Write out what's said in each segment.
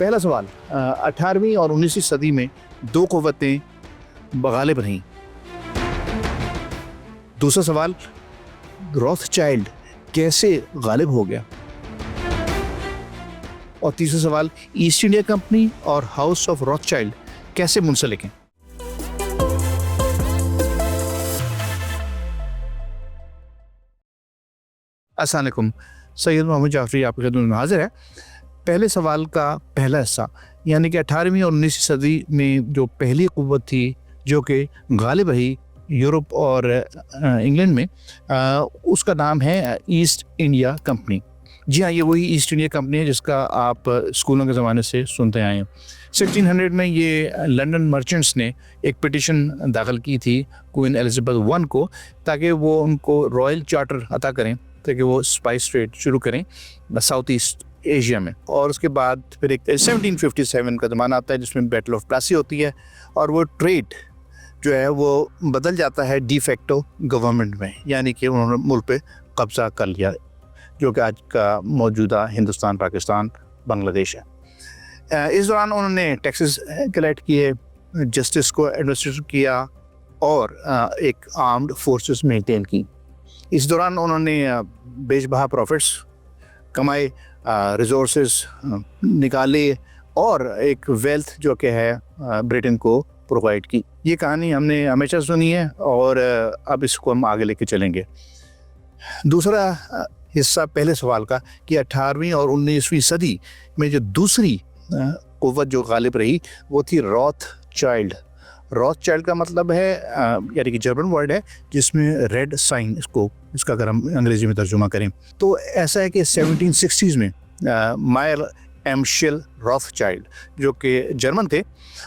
پہلا سوال، 18ویں اور 19ویں صدی میں دو قوتیں غالب رہیں۔ دوسرا سوال، روتھ چائلڈ کیسے غالب ہو گیا؟ اور تیسرا سوال، ایسٹ انڈیا کمپنی اور ہاؤس آف روتھ چائلڈ کیسے منسلک ہیں؟ السلام علیکم، سید محمد جعفری آپ کی خدمت میں حاضر ہے۔ پہلے سوال کا پہلا حصہ، یعنی کہ 18ویں اور 19ویں صدی میں جو پہلی قوت تھی جو کہ غالب رہی یورپ اور انگلینڈ میں، اس کا نام ہے ایسٹ انڈیا کمپنی۔ جی ہاں، یہ وہی ایسٹ انڈیا کمپنی ہے جس کا آپ اسکولوں کے زمانے سے سنتے آئے ہیں۔ 1600 میں یہ لنڈن مرچنٹس نے ایک پٹیشن داخل کی تھی کوئین ایلزابتھ I کو، تاکہ وہ ان کو رائل چارٹر عطا کریں تاکہ وہ اسپائس ٹریڈ شروع کریں ساؤتھ ایسٹ ایشیا میں۔ اور اس کے بعد پھر ایک 1757 کا زمانہ آتا ہے جس میں بیٹل آف پلاسی ہوتی ہے، اور وہ ٹریڈ جو ہے وہ بدل جاتا ہے ڈی فیکٹو گورنمنٹ میں، یعنی کہ انہوں نے ملک پہ قبضہ کر لیا، جو کہ آج کا موجودہ ہندوستان، پاکستان، بنگلہ دیش ہے۔ اس دوران انہوں نے ٹیکسز کلیکٹ کیے، جسٹس کو ایڈمنسٹریٹ کیا، اور ایک آرمڈ فورسز مینٹین کی۔ اس دوران انہوں نے بیش بہا پروفٹس کمائے، ریسورسز نکالے، اور ایک ویلتھ جو کہ ہے برٹن کو پرووائڈ کی۔ یہ کہانی ہم نے ہمیشہ سنی ہے، اور اب اس کو ہم آگے لے کے چلیں گے۔ دوسرا حصہ پہلے سوال کا کہ 18ویں اور 19ویں صدی میں جو دوسری قوت جو غالب رہی وہ تھی روتھ چائلڈ۔ روتھ چائلڈ کا مطلب ہے یعنی کہ جرمن ورڈ ہے جس میں ریڈ سائن، اس کا اگر ہم انگریزی میں ترجمہ کریں تو ایسا ہے کہ 1760s میں مائر ایمشل روتھ چائلڈ جو کہ جرمن تھے،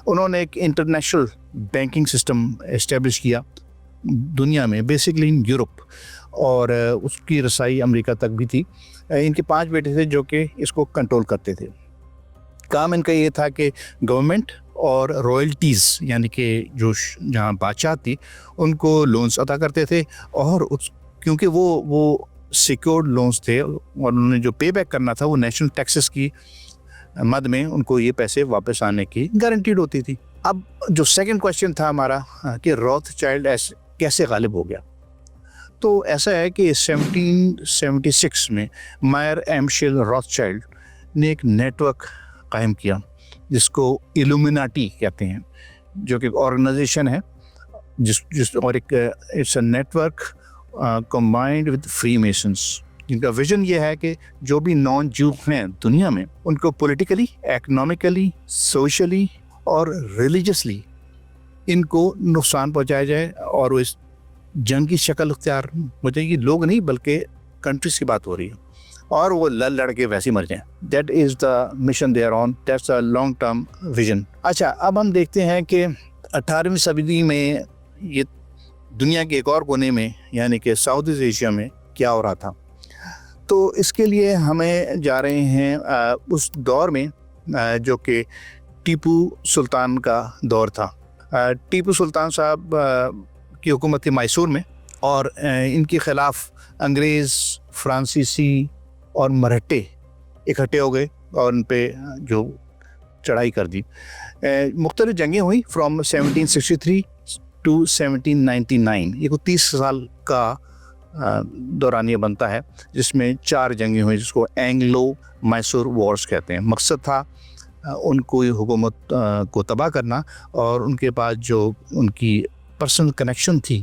انہوں نے ایک انٹرنیشنل بینکنگ سسٹم اسٹیبلش کیا دنیا میں، بیسکلی ان یورپ، اور اس کی رسائی امریکہ تک بھی تھی۔ ان کے 5 بیٹے تھے جو کہ اس کو کنٹرول کرتے تھے۔ کام ان کا یہ تھا کہ گورنمنٹ اور رائلٹیز، یعنی کہ جو جہاں بادشاہ تھی، ان کو لونز عطا کرتے تھے، اور کیونکہ وہ سیکیورڈ لونز تھے اور انہوں نے جو پے بیک کرنا تھا وہ نیشنل ٹیکسز کی مد میں ان کو یہ پیسے واپس آنے کی گارنٹیڈ ہوتی تھی۔ اب جو سیکنڈ کویشچن تھا ہمارا کہ روتھ چائلڈ کیسے غالب ہو گیا، تو ایسا ہے کہ 1776 میں مائر ایمشل روتھ چائلڈ نے ایک نیٹ ورک قائم کیا جس کو ایلومیناٹی کہتے ہیں، جو کہ ایک آرگنائزیشن ہے اور ایک it's a net combined with Freemasons, جن کا ویژن یہ ہے کہ جو بھی نان جو ہیں دنیا میں ان کو پولیٹیکلی، اکنامکلی، سوشلی اور ریلیجسلی ان کو نقصان پہنچایا جائے، اور وہ اس جنگ کی شکل اختیار ہو جائے گی، لوگ نہیں بلکہ کنٹریز کی بات ہو رہی ہے، اور وہ لڑ کے ویسے مر جائیں۔ That is the mission they are on, that's a long term vision. اچھا، اب ہم دیکھتے ہیں کہ 18ویں صدی میں یہ دنیا کے ایک اور کونے میں یعنی کہ ساؤتھ ایسٹ ایشیا میں کیا ہو رہا تھا۔ تو اس کے لیے ہمیں جا رہے ہیں اس دور میں جو کہ ٹیپو سلطان کا دور تھا۔ ٹیپو سلطان صاحب کی حکومت تھی میسور میں، اور ان کے خلاف انگریز، فرانسیسی اور مرہٹے اکٹھے ہو گئے اور ان پہ جو چڑھائی کر دی۔ مختلف جنگیں ہوئیں فرام 1763 ٹو 1799، یہ کوئی 30 سال کا دورانیہ بنتا ہے جس میں 4 جنگیں ہوئیں جس کو اینگلو میسور وارز کہتے ہیں۔ مقصد تھا ان کو حکومت کو تباہ کرنا، اور ان کے پاس جو ان کی پرسنل کنیکشن تھی،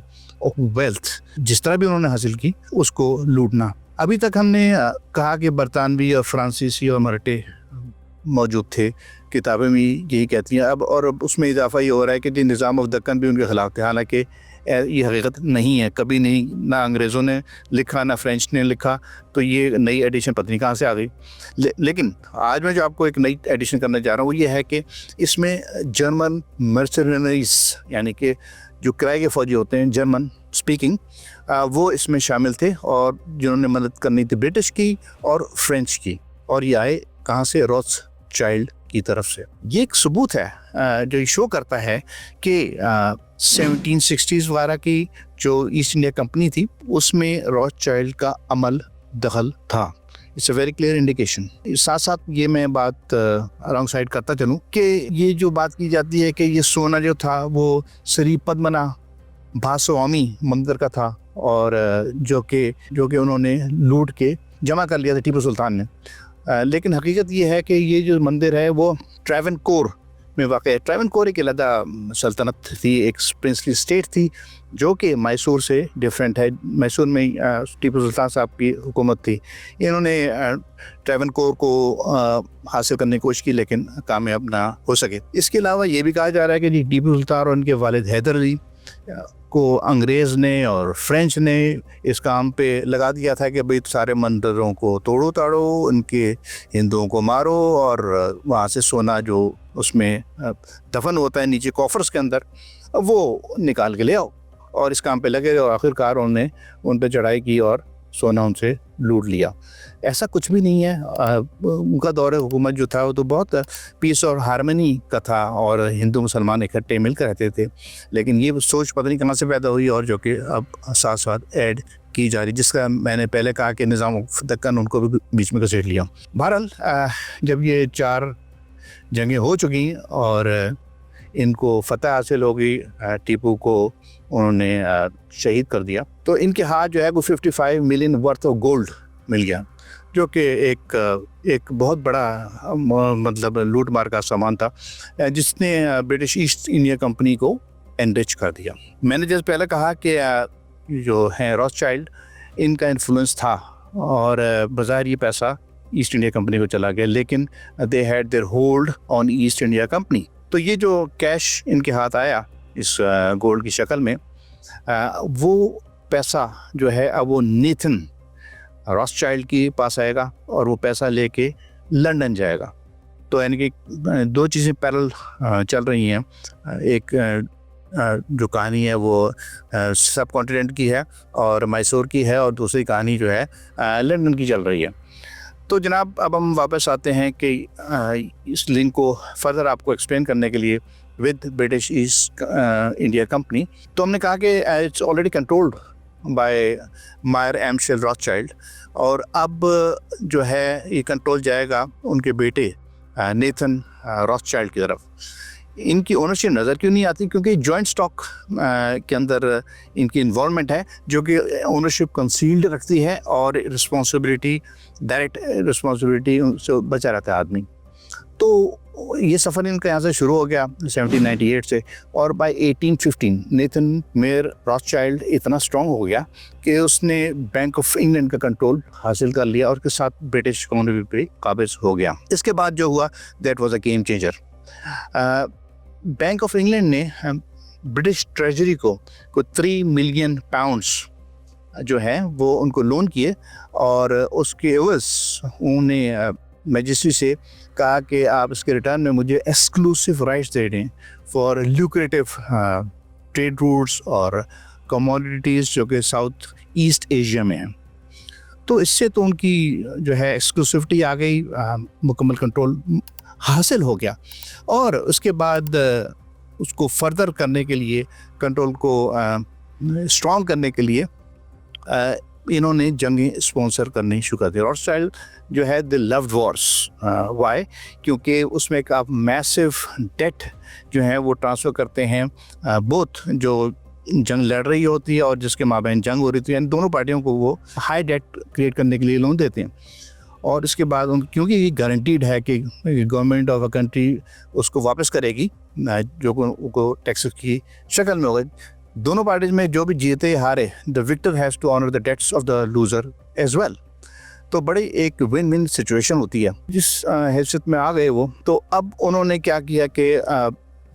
ویلتھ جس طرح بھی انہوں نے حاصل کی، اس کو لوٹنا۔ ابھی تک ہم نے کہا کہ برطانوی اور فرانسیسی اور مرہٹے موجود تھے، کتابیں بھی یہی کہتی ہیں۔ اب اور اس میں اضافہ یہ ہو رہا ہے کہ نظام آف دکن بھی ان کے خلاف تھے، حالانکہ یہ حقیقت نہیں ہے، کبھی نہیں، نہ انگریزوں نے لکھا نہ فرینچ نے لکھا، تو یہ نئی ایڈیشن پتہ نہیں کہاں سے آ گئی۔ لیکن آج میں جو آپ کو ایک نئی ایڈیشن کرنا چاہ رہا ہوں وہ یہ ہے کہ اس میں جرمن مرسنریز، یعنی کہ جو کرائے کے فوجی ہوتے ہیں جرمن اسپیکنگ، وہ اس میں شامل تھے، اور جنہوں نے مدد کرنی تھی برٹش کی اور فرینچ کی، اور یہ آئے کہاں سے؟ روتھ چائلڈ کی طرف سے۔ یہ ایک ثبوت ہے جو یہ شو کرتا ہے کہ 1760s وغیرہ کی جو ایسٹ انڈیا کمپنی تھی اس میں روتھ چائلڈ کا عمل دخل تھا۔ It's a very clear indication. ساتھ ساتھ یہ میں بات رانگ سائڈ کرتا چلوں کہ یہ جو بات کی جاتی ہے کہ یہ سونا جو تھا وہ سری پدمنا بھاسوامی مندر کا تھا اور جو کہ انہوں نے لوٹ کے جمع کر لیا تھا ٹیپو سلطان نے. لیکن حقیقت یہ ہے کہ یہ جو مندر ہے وہ ٹراونکور میں واقع ہے. ٹراونکور ایک علیحدہ سلطنت تھی, ایک پرنسلی اسٹیٹ تھی جو کہ میسور سے ڈیفرنٹ ہے. میسور میں ٹیپو سلطان صاحب کی حکومت تھی. انہوں نے ٹراونکور کو حاصل کرنے کی کوشش کی لیکن کامیاب نہ ہو سکے. اس کے علاوہ یہ بھی کہا جا رہا ہے کہ ٹیپو سلطان اور ان کے والد حیدر علی کو انگریز نے اور فرینچ نے اس کام پہ لگا دیا تھا کہ بھئی سارے مندروں کو توڑو تاڑو, ان کے ہندوؤں کو مارو اور وہاں سے سونا جو اس میں دفن ہوتا ہے نیچے کوفرز کے اندر وہ نکال کے لے آؤ. اور اس کام پہ لگے اور آخرکار انہوں نے ان پہ چڑھائی کی اور سونا ان سے لوٹ لیا. ایسا کچھ بھی نہیں ہے. ان کا دور حکومت جو تھا وہ تو بہت پیس اور ہارمنی کا تھا اور ہندو مسلمان اکٹھے مل کر رہتے تھے. لیکن یہ سوچ پتہ نہیں کہاں سے پیدا ہوئی اور جو کہ اب ساتھ ساتھ ایڈ کی جا رہی, جس کا میں نے پہلے کہا کہ نظام دکن ان کو بھی بیچ میں گھسیٹ لیا. بہرحال جب یہ 4 جنگیں ہو چکی اور ان کو فتح حاصل ہو گئی, ٹیپو کو انہوں نے شہید کر دیا, تو ان کے ہاتھ جو ہے وہ 55 ملین ورتھ آف گولڈ مل گیا جو کہ ایک بہت بڑا مطلب لوٹ مار کا سامان تھا جس نے برٹش ایسٹ انڈیا کمپنی کو انرچ کر دیا. میں نے جیسے پہلے کہا کہ جو ہیں روتھ چائلڈ ان کا انفلوئنس تھا اور بظاہر یہ پیسہ ایسٹ انڈیا کمپنی کو چلا گیا, لیکن they had their hold on East India Company. تو یہ جو کیش ان کے ہاتھ آیا اس گولڈ کی شکل میں, وہ پیسہ جو ہے اب وہ نیتھن روتھ چائلڈ کے پاس آئے گا اور وہ پیسہ لے کے لنڈن جائے گا. تو یعنی کہ 2 چیزیں پیرل چل رہی ہیں. ایک جو کہانی ہے وہ سب کانٹیننٹ کی ہے اور میسور کی ہے, اور دوسری کہانی جو ہے لنڈن کی چل رہی ہے. تو جناب اب ہم واپس آتے ہیں کہ اس لنک کو فردر آپ کو ایکسپلین کرنے کے لیے with British East India Company. تو ہم نے کہا کہ اٹس آلریڈی کنٹرولڈ بائی مائر ایمشل روتھ چائلڈ, اور اب جو ہے یہ کنٹرول جائے گا ان کے بیٹے نیتھن روتھ چائلڈ کی طرف. ان کی اونرشپ نظر کیوں نہیں آتی؟ کیونکہ جوائنٹ سٹاک کے اندر ان کی انوالومنٹ ہے جو کہ اونرشپ کنسیلڈ رکھتی ہے اور رسپانسبلٹی ڈائریکٹ رسپانسبلٹی سے بچا رہتا ہے آدمی. تو یہ سفر ان کا یہاں سے شروع ہو گیا 1798 سے, اور by 1815 Nathan Mayer Rothschild اتنا اسٹرانگ ہو گیا کہ اس نے بینک آف انگلینڈ کا کنٹرول حاصل کر لیا اور اس کے ساتھ برٹش کالونی پہ قابض ہو گیا. اس کے بعد جو ہوا that was a game changer. Bank of England نے برٹش ٹریجری کو 3 ملین پاؤنڈس جو ہے وہ ان کو لون کیے, اور اس کے عوض انہوں نے میجسٹری سے کہا کہ آپ اس کے ریٹرن میں مجھے ایکسکلوسیو رائٹس دے دیں فار لیوکریٹو ٹریڈ روٹس اور کموڈیٹیز جو کہ ساؤتھ ایسٹ ایشیا میں ہیں. تو اس سے تو ان کی جو ہے ایکسکلوسیوٹی آ گئی, مکمل کنٹرول حاصل ہو گیا. اور اس کے بعد اس کو فردر کرنے کے لیے, کنٹرول کو اسٹرانگ کرنے کے لیے انہوں نے جنگیں اسپانسر کرنی شروع کر دی. روتھ چائلڈ جو ہے دی لوڈ وارس. وائی؟ کیونکہ اس میں ایک آپ میسو ڈیٹ جو ہے وہ ٹرانسفر کرتے ہیں, بوتھ جو جنگ لڑ رہی ہوتی ہے اور جس کے مابین جنگ ہو رہی تھی, یعنی دونوں پارٹیوں کو وہ ہائی ڈیٹ کریٹ کرنے کے لیے لون دیتے ہیں. اور اس کے بعد کیونکہ یہ گارنٹیڈ ہے کہ گورنمنٹ آف اے کنٹری اس کو واپس کرے گی جو کو ٹیکس کی شکل میں ہوگا. دونوں پارٹیز میں جو بھی جیتے ہارے, the victor has to honour the debts of the loser as well. تو بڑی ایک ون ون سچویشن ہوتی ہے جس حیثیت میں آ گئے وہ. تو اب انہوں نے کیا کیا کہ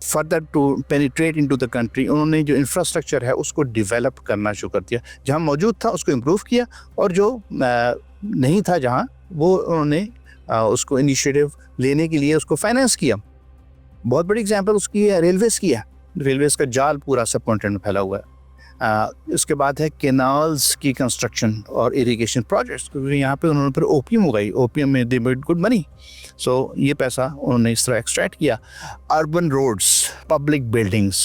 further to penetrate into the country, انہوں نے جو انفراسٹرکچر ہے اس کو ڈیولپ کرنا شروع کر دیا. جہاں موجود تھا اس کو امپروو کیا, اور جو نہیں تھا جہاں وہ انہوں نے اس کو انیشیٹو لینے کے لیے اس کو فائنینس کیا. بہت بڑی اگزامپل اس کی ہے ریلویز کی ہے. ریلویز کا جال پورا سب کانٹیننٹ میں پھیلا ہوا ہے. اس کے بعد ہے کینالز کی کنسٹرکشن اور اریگیشن پروجیکٹس, کیونکہ یہاں پہ انہوں نے پھر اوپیم اگائی. اوپیم میں دے میڈ گڈ منی, سو یہ پیسہ انہوں نے اس طرح ایکسٹریکٹ کیا. Urban roads, public buildings,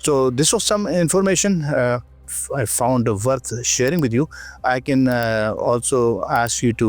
So this was some information I found worth sharing with you. I can also ask you to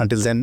Until then,